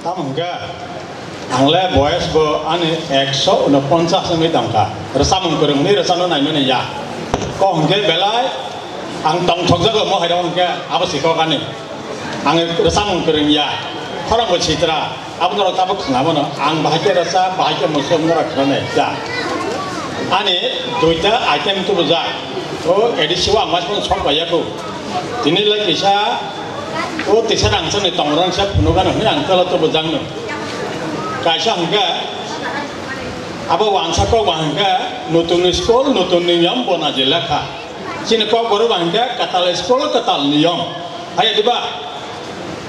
Tamangga angle boys bo ane 149 tangka resam kurang ni resam no naik ni ya kau hingga belai ang tong thok jaga mo hai dong hingga apa sih kau kan ni ang resam kurang ya orang bercitra apa nora tabu kenapa no ang bahagia rasa bahagia musuh nora kerana ya ane duita item tu berjaya oh edisi wang macam sok bayar tu ini lagi kisah oh tisar angsa ni tongron siap penukan ni angsa lo tu berjang no kaisa hingga apa wangsa kau hingga nutun sekolah nutun niyam bona jelaka sini kau baru hingga katal sekolah katal niyam ayat tiba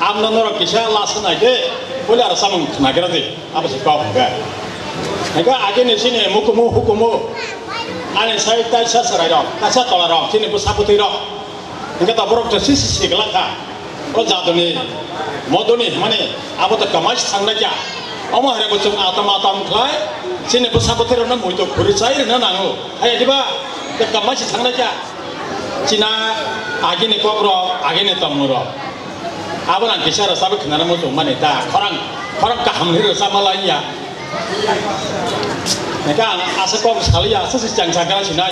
amna nora kisah lasan aja boleh rasa mengenai tu apa sih kau hingga aja ni sini hukumu ane saya tak serai dok tak tolak dok sini pun saputi dok hingga tak berok tu sisi gelaka oh jatuh ni modu ni mana apa tu kemas sang aja Oma hari bocor atam kelai, sini besar betul orang muda berusaha orang nangu. Ayat tiba, dekat masih sang aja. Cina agi ni kokro, agi ni tamuro. Apa nak kisah rasa berkenaan musuh mana dah? Orang kaham ni rasa malah ya. Mereka asal kau sekali ya, sesuatu yang sangat cina.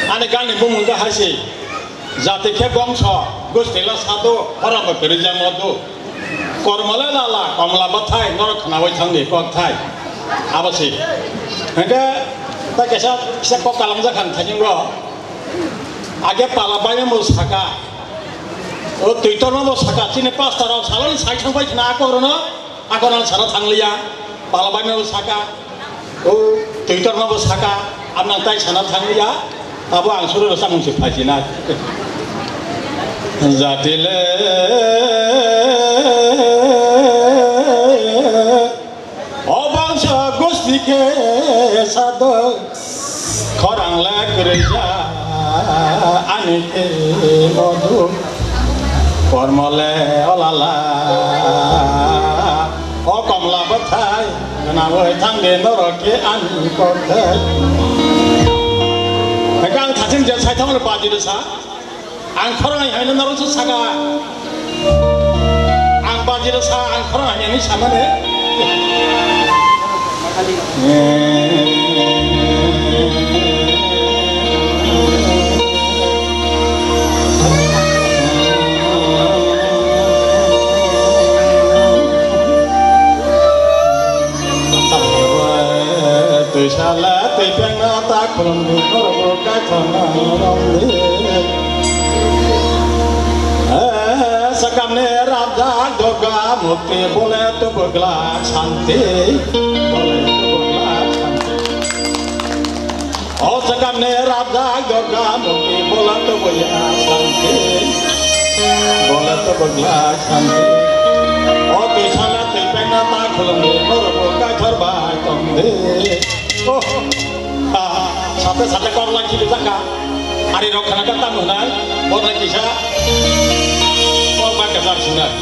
Ane kan ni pun muda hasil. Jati ke bangsa, gus telah satu orang bekerja modu. Kormala lala, kormala batai, nor kenawai tanggi kok tai, apa sih? Hingga tak kisah kok kalang jakan tanya gua, agak palabannya musaka, oh Twitter no musaka, sini pas taruh salah ni saya sampai kena aku orang salah tanglia, palabannya musaka, oh Twitter no musaka, amna tai sana tanglia, tapi angsuran rasa musik pajinat. Zatile obangsa gusti ke sado korang la gereja anike modu formole olala o komla batai nawe tangge noroke anikote megang thajing je sai thamar baji desa ang korang yang ini naruto saga ang bajir sa ang korang yang ini sama deh tu salah tu pengen tak belum dikorban tanah Sakam ne Radha Durga Mukti boleh tu bergelar cantik, boleh tu bergelar cantik. Oh sakam ne Radha Durga Mukti boleh tu bergelar cantik, boleh tu bergelar cantik. Oh tu salah tu pengen tak belum berbuka terbaik tonde. Oh, sate kau lagi bisa kah? Hari rok kena kata mana? Boleh kisah. Kesal sunat.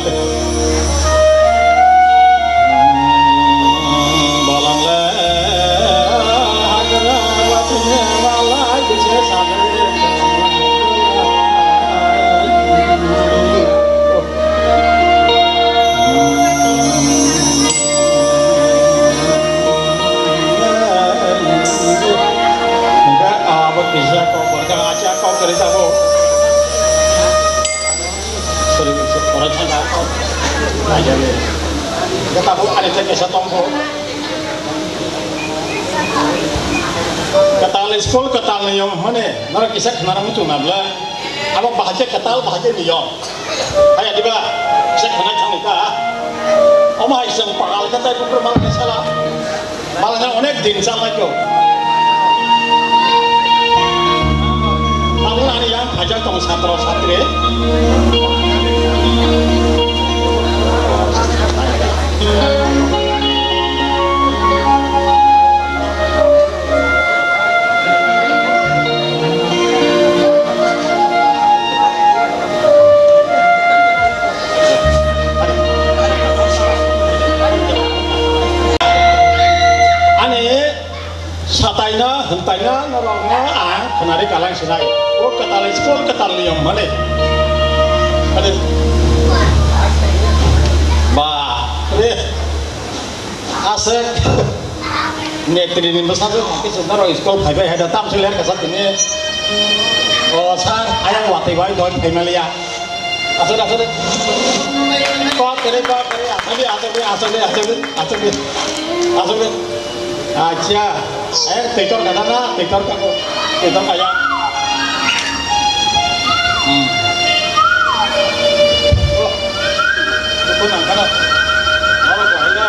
Balang le, agar waktunya malah bisa sadar. Enggak apa bisa kau berkah aja kau kerja kau. Orang Cina kau, aja ni. Kita tahu ada kisah tongko. Ketal sekolah ketal niyom mana? Nara kisah kenara muncul nabla. Apa bahagia ketal bahagia niyom. Ayat tiba kisah kenara cangita. Oma iseng pakal kata itu bermalam di salah. Malahnya onek din salah kau. Kamu nani yang hajar tong satri. Satayna, hentayna, norongna, kenari kalang sinai. Oh, ketal sekolah ketal niyom mana? ba ini asik netri ini besar tuh mungkin sebentar sekolah baik-baik ada tam sih lihat kesat ini oh sang ayang wati wai don familia asik kok kiri asik aja tektor kata na tektor kayak oh itu nangkana mau bahaya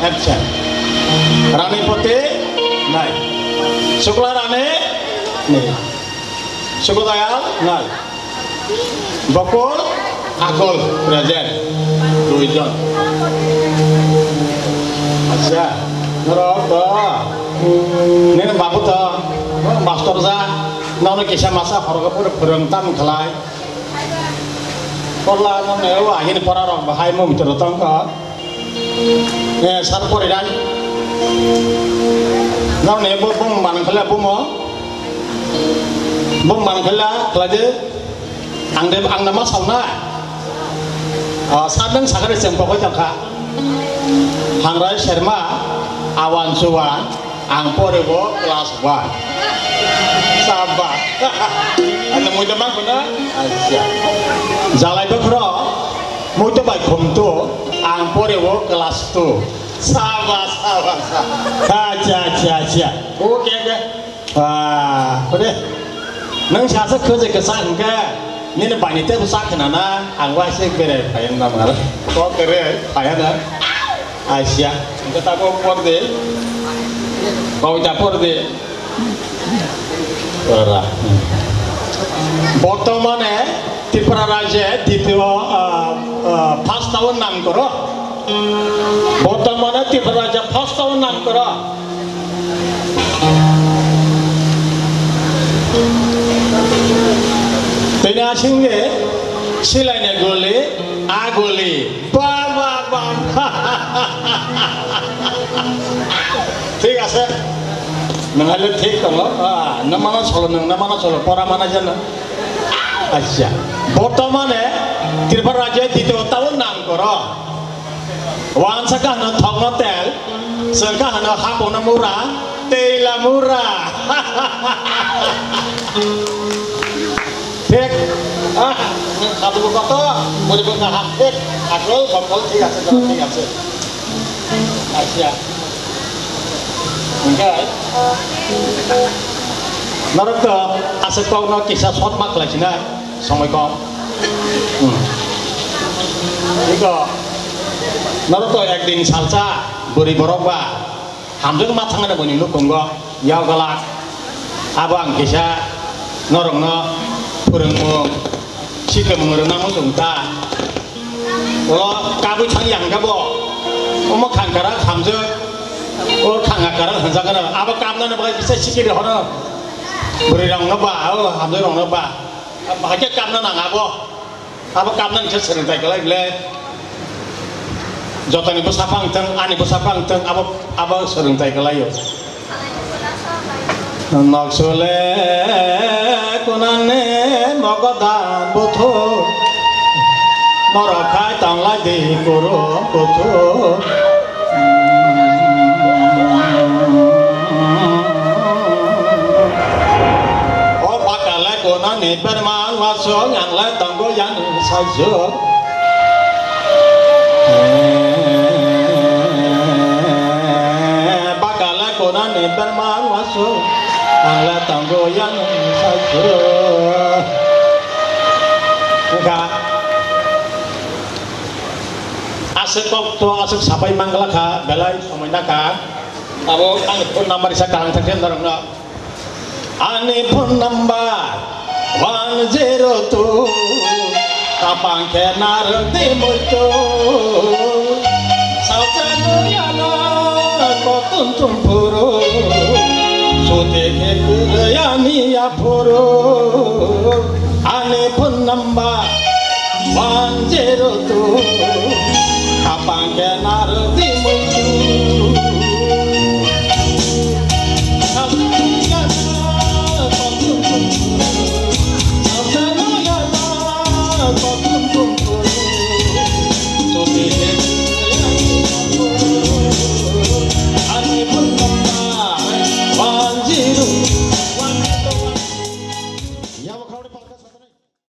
action Rani putih naik Sukla Rani nih Sukla Dayal naik Bokul Akul present Duijon aja ngerok ini bapak tuh master za nono kisah masa harga berengtam kelai korla nono wah ini para orang bahaya mau bicara tangka satu poridan, nau nih bom mana kala bom mana kala kelade, ang nama sauna, sadang sakar sempok jangka, hangrai Sherma, awan suwan, ang porebo kelas 1, sabar, anda mau demam benar, aja, jalai bekro, mau coba kumtu. Ang porewo kelas 2 sabar aja oke wah udah nang siasa kerja kesan enggak ini banyak itu besar kenana ang wasi kere payah nama kok kere payah dah Asia kita mau deh mau capur deh ora বর্তমানে ত্রিপুরা রাজ্যে দ্বিতীয় first town নাম করো বর্তমানে ত্রিপুরা রাজ্যে first town নাম করো তিনি আসিংগে সিলাইনে গলি আগলি বাবা ঠিক আছে নহলে ঠিক হলো নামানা চলো পড়া মানা জানো আচ্ছা বর্তমানে ত্রিপুরা রাজ্যে দ্বিতীয় টাউন নাম করো ওয়ান সাকা হানো থংনো তেল সঙ্কা হানো হাপনা মুরা তেলা মুরা ঠিক খাবো কত বলিব না ঠিক আকল বকল ঠিক আছে ঠিক আছে আচ্ছা enggak narok to asal kau nak kisah short mak lagi na sampai kau iko narok to ekdin salsa buri borokba hamjung matang ada bunyi lu konggo yau galak abang kisah narok no purungmu sike mengerenang sungta lo kabu chang yang kabo omo kangkara hamjung oh kangakarang hansakarang apa kamna na bakal bisa sikir hono berirang naba oh hamdurang naba bakal kamna na ngabo apa kamna bisa sering tak lagi le jotan ibu sapang teng ani ibu sapang teng apa sering tak lagi nak sole kunane mogodan butuh norokai tang lagi kuro butuh ni berman wasong yang le tanggo yang saja bakal konan ni berman wasong yang le tanggo yang saja enggak asik to asik sapai mangala ka belai somena ka abo ang phone number isa kalang thaksen darang na ani phone number 102 kapang kenar di mojo sautrano yana kotun tumpuro sute kekayani apuro ane pun namba banjero tu kapang kenar di